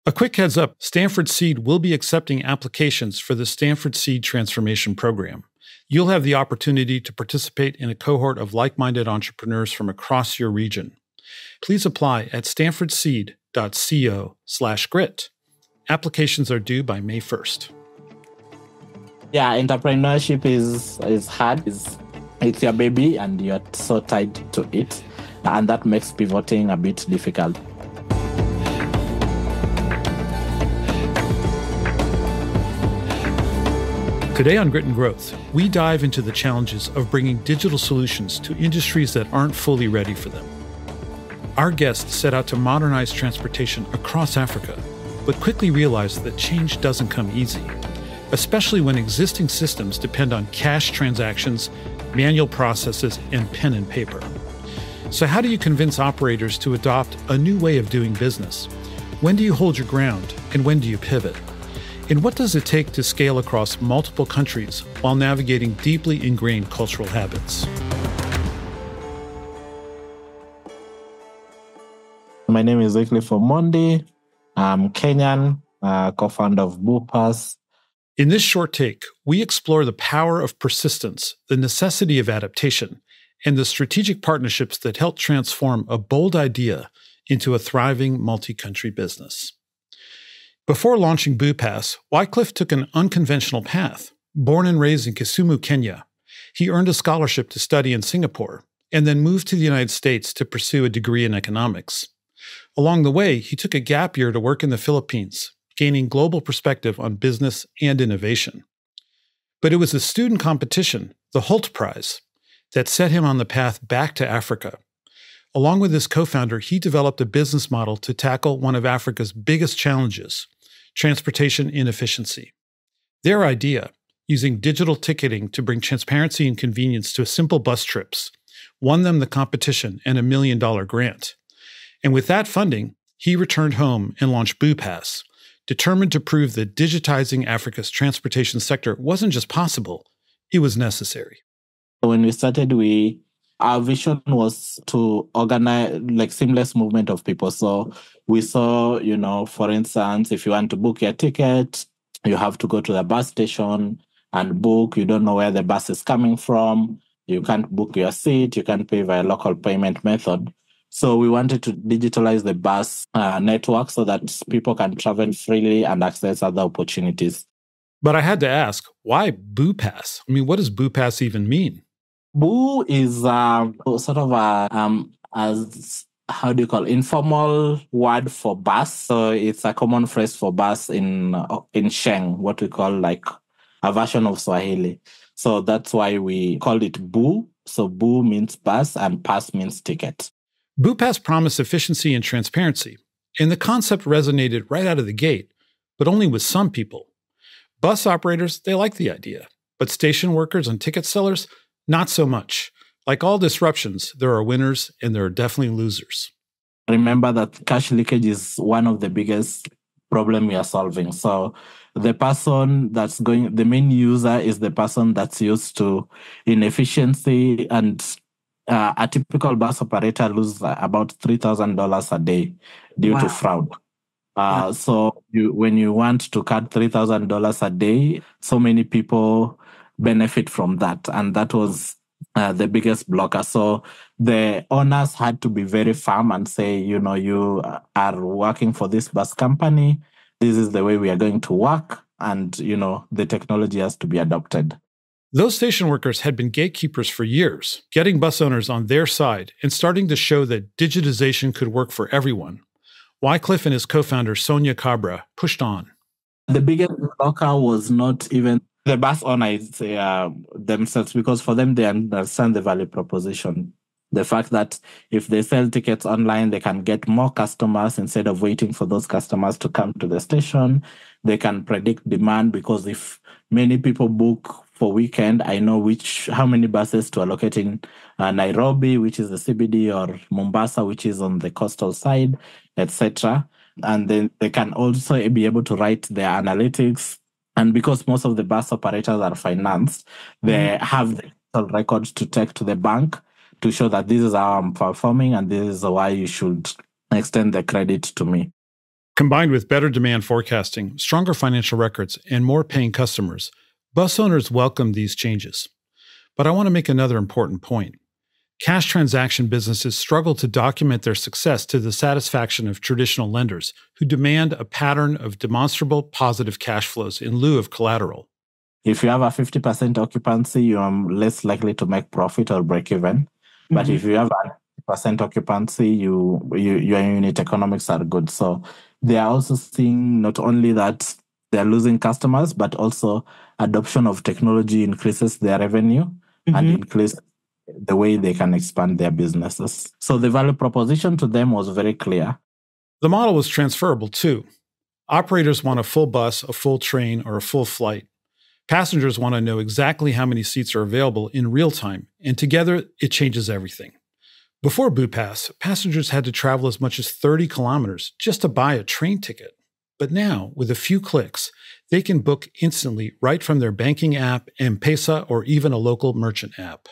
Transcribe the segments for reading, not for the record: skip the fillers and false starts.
A quick heads up, Stanford Seed will be accepting applications for the Stanford Seed Transformation Program. You'll have the opportunity to participate in a cohort of like-minded entrepreneurs from across your region. Please apply at stanfordseed.co/grit. Applications are due by May 1st. Yeah, entrepreneurship is hard. It's your baby and you're so tied to it. And that makes pivoting a bit difficult. Today on Grit and Growth, we dive into the challenges of bringing digital solutions to industries that aren't fully ready for them. Our guests set out to modernize transportation across Africa, but quickly realized that change doesn't come easy, especially when existing systems depend on cash transactions, manual processes, and pen and paper. So how do you convince operators to adopt a new way of doing business? When do you hold your ground, and when do you pivot? And what does it take to scale across multiple countries while navigating deeply ingrained cultural habits? My name is Wycliffe Omondi. I'm Kenyan, co-founder of BooPass. In this short take, we explore the power of persistence, the necessity of adaptation, and the strategic partnerships that help transform a bold idea into a thriving multi-country business. Before launching BooPass, Wycliffe took an unconventional path. Born and raised in Kisumu, Kenya, he earned a scholarship to study in Singapore and then moved to the United States to pursue a degree in economics. Along the way, he took a gap year to work in the Philippines, gaining global perspective on business and innovation. But it was a student competition, the Holt Prize, that set him on the path back to Africa. Along with his co-founder, he developed a business model to tackle one of Africa's biggest challenges, transportation inefficiency. Their idea, using digital ticketing to bring transparency and convenience to simple bus trips, won them the competition and a $1 million grant. And with that funding, he returned home and launched BooPass, determined to prove that digitizing Africa's transportation sector wasn't just possible, it was necessary. When we started, our vision was to organize seamless movement of people. So we saw, for instance, if you want to book your ticket, you have to go to the bus station and book. You don't know where the bus is coming from. You can't book your seat. You can't pay via local payment method. So we wanted to digitalize the bus network so that people can travel freely and access other opportunities. But I had to ask, why BooPass? What does BooPass even mean? Boo is sort of informal word for bus. So it's a common phrase for bus in Sheng, what we call a version of Swahili. So that's why we called it Boo. So Boo means bus and pass means ticket. BooPass promised efficiency and transparency, and the concept resonated right out of the gate, but only with some people. Bus operators, they like the idea, but station workers and ticket sellers, not so much. Like all disruptions, there are winners and there are definitely losers. Remember that cash leakage is one of the biggest problems we are solving. So the main user is the person that's used to inefficiency, and a typical bus operator loses about $3,000 a day due to fraud. So when you want to cut $3,000 a day, so many people benefit from that. And that was the biggest blocker. So the owners had to be very firm and say, you are working for this bus company. This is the way we are going to work. And, the technology has to be adopted. Those station workers had been gatekeepers for years, getting bus owners on their side and starting to show that digitization could work for everyone. Wycliffe and his co-founder, Sonia Cabra, pushed on. The biggest blocker was not even the bus owners themselves, because for them, they understand the value proposition. The fact that if they sell tickets online, they can get more customers instead of waiting for those customers to come to the station. They can predict demand, because if many people book for weekend, I know how many buses to allocate in Nairobi, which is the CBD, or Mombasa, which is on the coastal side, etc. And then they can also be able to write their analytics. And because most of the bus operators are financed, they have the records to take to the bank to show that this is how I'm performing and this is why you should extend the credit to me. Combined with better demand forecasting, stronger financial records, and more paying customers, bus owners welcome these changes. But I want to make another important point. Cash transaction businesses struggle to document their success to the satisfaction of traditional lenders who demand a pattern of demonstrable positive cash flows in lieu of collateral. If you have a 50% occupancy, you are less likely to make profit or break even. But if you have a 50% occupancy, your unit economics are good. So they are also seeing not only that they're losing customers, but also adoption of technology increases their revenue and increase the way they can expand their businesses. So the value proposition to them was very clear. The model was transferable too. Operators want a full bus, a full train, or a full flight. Passengers want to know exactly how many seats are available in real time, and together it changes everything. Before BooPass, passengers had to travel as much as 30 kilometers just to buy a train ticket. But now, with a few clicks, they can book instantly right from their banking app, M-Pesa, or even a local merchant app.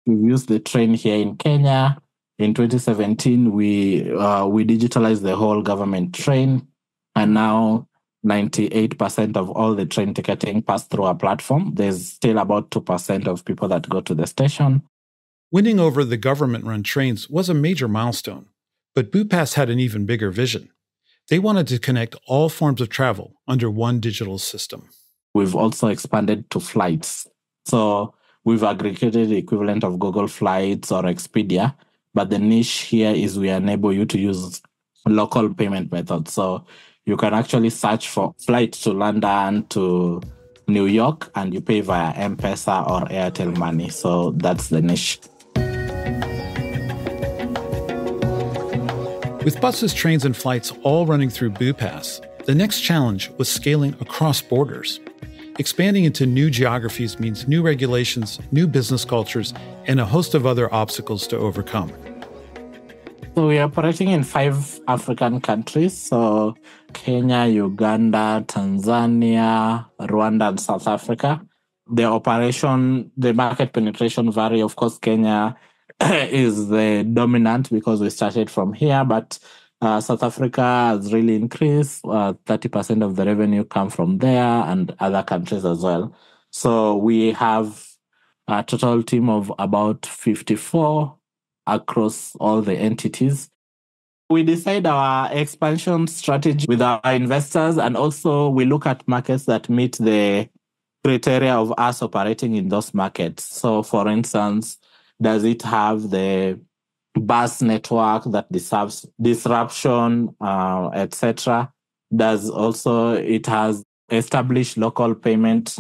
We used the train here in Kenya. In 2017, we digitalized the whole government train, and now 98% of all the train ticketing pass through our platform. There's still about 2% of people that go to the station. Winning over the government-run trains was a major milestone, but BooPass had an even bigger vision. They wanted to connect all forms of travel under one digital system. We've also expanded to flights. So we've aggregated the equivalent of Google Flights or Expedia, but the niche here is we enable you to use local payment methods. So you can actually search for flights to London, to New York, and you pay via M-Pesa or Airtel Money. So that's the niche. With buses, trains, and flights all running through BooPass, the next challenge was scaling across borders. Expanding into new geographies means new regulations, new business cultures, and a host of other obstacles to overcome. So we are operating in 5 African countries. So Kenya, Uganda, Tanzania, Rwanda, and South Africa. The market penetration vary. Of course, Kenya is the dominant because we started from here, but South Africa has really increased. 30% of the revenue come from there and other countries as well. So we have a total team of about 54 across all the entities. We decide our expansion strategy with our investors, and also we look at markets that meet the criteria of us operating in those markets. So for instance, does it have the bus network that deserves disruption, etc.? Does also it has established local payment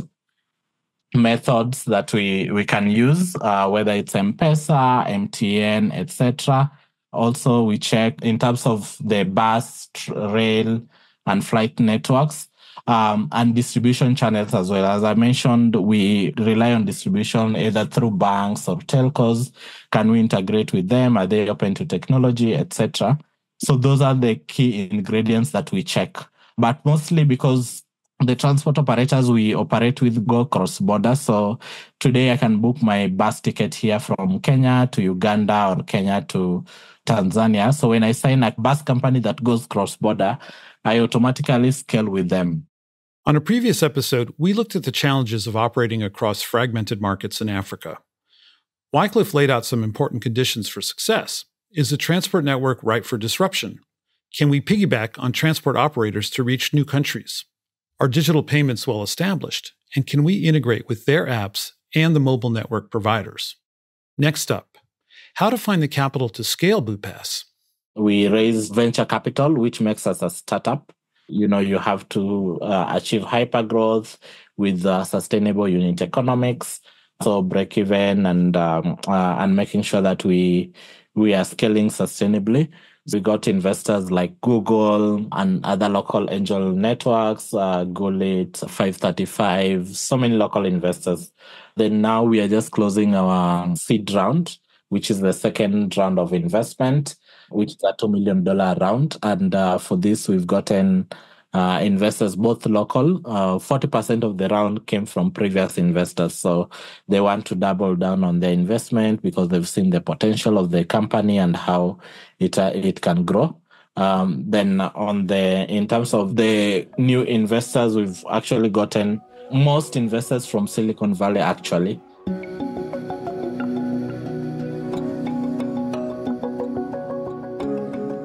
methods that we can use, whether it's M-Pesa, MTN, etc. Also, we check in terms of the bus, rail, and flight networks, and distribution channels as well. As I mentioned, we rely on distribution either through banks or telcos. Can we integrate with them? Are they open to technology, etc.? So those are the key ingredients that we check. But mostly because the transport operators we operate with go cross-border. So today I can book my bus ticket here from Kenya to Uganda or Kenya to Tanzania. So when I sign a bus company that goes cross-border, I automatically scale with them. On a previous episode, we looked at the challenges of operating across fragmented markets in Africa. Wycliffe laid out some important conditions for success. Is the transport network ripe for disruption? Can we piggyback on transport operators to reach new countries? Are digital payments well established? And can we integrate with their apps and the mobile network providers? Next up, how to find the capital to scale BooPass. We raise venture capital, which makes us a startup. You have to achieve hypergrowth with sustainable unit economics, so break even and making sure that we are scaling sustainably. We got investors like Google and other local angel networks, Gulit, 535, so many local investors. Then now we are just closing our seed round, which is the second round of investment, which is a $2 million round. And for this, we've gotten investors, both local. 40% of the round came from previous investors. So they want to double down on their investment because they've seen the potential of the company and how it can grow. Then in terms of the new investors, we've actually gotten most investors from Silicon Valley, actually.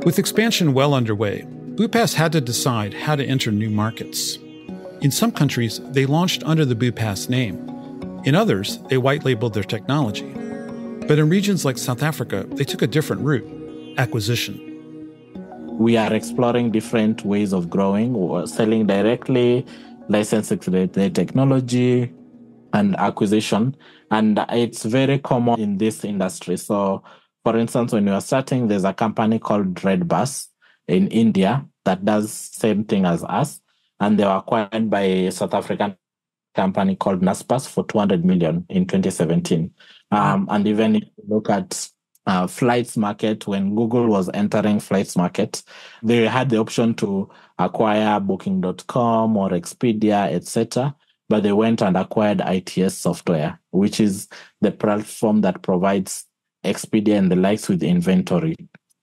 With expansion well underway, Bupass had to decide how to enter new markets. In some countries, they launched under the Bupass name. In others, they white-labeled their technology. But in regions like South Africa, they took a different route: acquisition. We are exploring different ways of growing, or selling directly, licensing the technology, and acquisition. And it's very common in this industry. So, for instance, when you are starting, there's a company called Redbus in India that does same thing as us. And they were acquired by a South African company called Naspers for 200 million in 2017. And even if you look at flights market, when Google was entering flights market, they had the option to acquire Booking.com or Expedia, etc. But they went and acquired ITS Software, which is the platform that provides Expedia and the likes with inventory.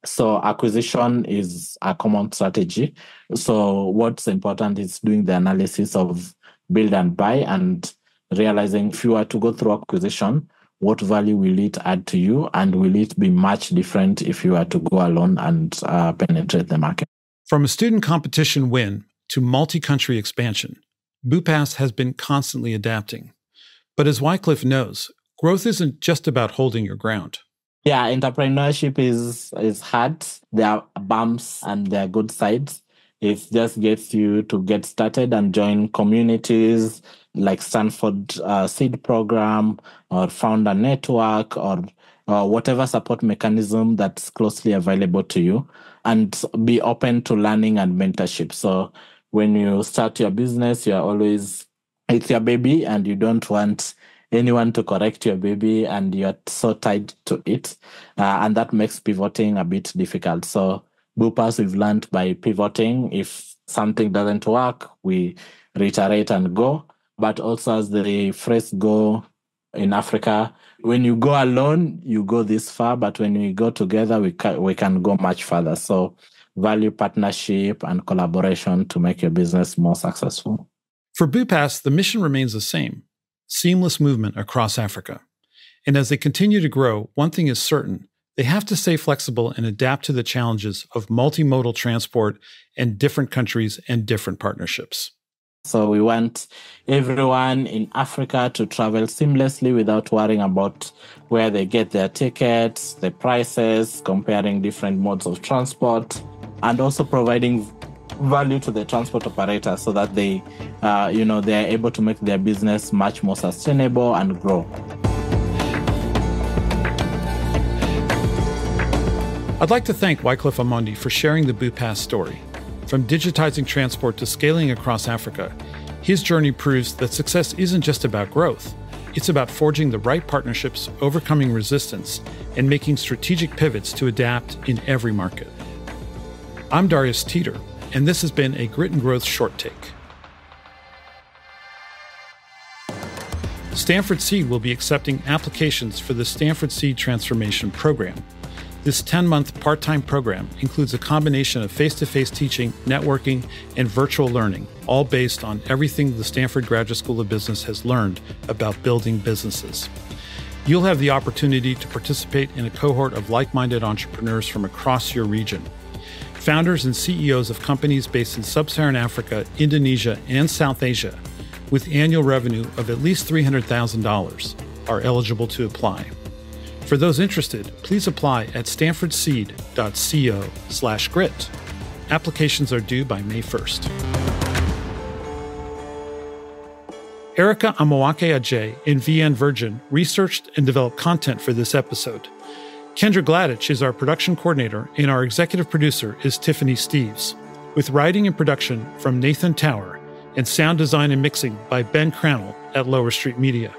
So acquisition is a common strategy. So what's important is doing the analysis of build and buy and realizing if you are to go through acquisition, what value will it add to you, and will it be much different if you are to go alone and penetrate the market? From a student competition win to multi-country expansion, Bupass has been constantly adapting. But as Wycliffe knows, growth isn't just about holding your ground. Yeah, entrepreneurship is hard. There are bumps and there are good sides. It just gets you to get started and join communities like Stanford Seed Program or Founder Network or whatever support mechanism that's closely available to you, and be open to learning and mentorship. So when you start your business, it's your baby and you don't want anyone to correct your baby and you're so tied to it. And that makes pivoting a bit difficult. So Bupass, we've learned by pivoting. If something doesn't work, we reiterate and go. But also, as the phrase go in Africa, when you go alone, you go this far. But when we go together, we can go much further. So value partnership and collaboration to make your business more successful. For Bupass, the mission remains the same: seamless movement across Africa. And as they continue to grow, one thing is certain: they have to stay flexible and adapt to the challenges of multimodal transport and different countries and different partnerships. So we want everyone in Africa to travel seamlessly without worrying about where they get their tickets, the prices, comparing different modes of transport, and also providing value to the transport operator so that they are able to make their business much more sustainable and grow. I'd like to thank Wycliffe Omondi for sharing the Bupass story. From digitizing transport to scaling across Africa, his journey proves that success isn't just about growth. It's about forging the right partnerships, overcoming resistance, and making strategic pivots to adapt in every market. I'm Darius Teeter, and this has been a Grit and Growth Short Take. Stanford Seed will be accepting applications for the Stanford Seed Transformation Program. This 10-month part-time program includes a combination of face-to-face teaching, networking, and virtual learning, all based on everything the Stanford Graduate School of Business has learned about building businesses. You'll have the opportunity to participate in a cohort of like-minded entrepreneurs from across your region. Founders and CEOs of companies based in Sub-Saharan Africa, Indonesia, and South Asia, with annual revenue of at least $300,000, are eligible to apply. For those interested, please apply at stanfordseed.co/grit. Applications are due by May 1st. Erica Amawake-Ajay and VN Virgin researched and developed content for this episode. Kendra Gladich is our production coordinator, and our executive producer is Tiffany Steves, with writing and production from Nathan Tower and sound design and mixing by Ben Crannell at Lower Street Media.